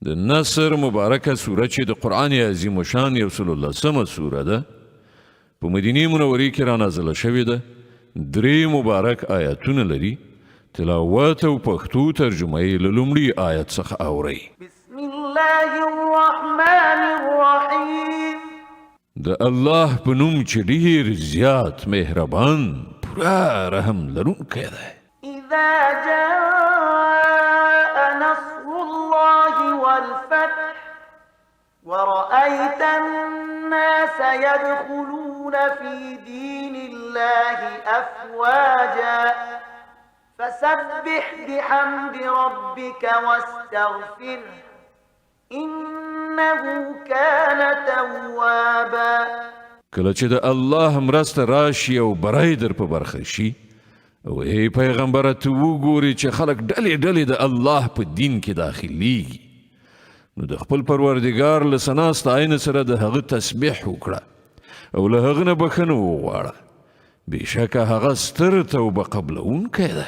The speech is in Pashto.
د نصر مبارکه سوره چې د قرآن عظیم الشان یو سل لسمه سوره ده په مدینې منورې کې را نازله شوې ده 3 مبارک آیاتونه لري تلاوت او پښتو ترجمه یې له لومړي آیت څخه اورئ بسم الله الرحمن الرحیم د الله په نوم چې ډېر زیات مهربان پوره رحم لرونکی دی اذا جاء نصر الله والفتح ورأيت الناس يدخلون في دين الله أفواجا فسبح بحمد ربك واستغفره إنه كان توابا کله چې د الله مرسته راشي او برای در په برخه شي او ای پیغمبره ته وګوري چې خلک ډلې ډلې د الله په دین کې داخليږي نو د خپل پروردګار له ثنا ستاینې سره د هغه تسبیح وکړه او له هغه نه بخښنه وغواړه بېشکه هغه ستر توبه قبلونکی دی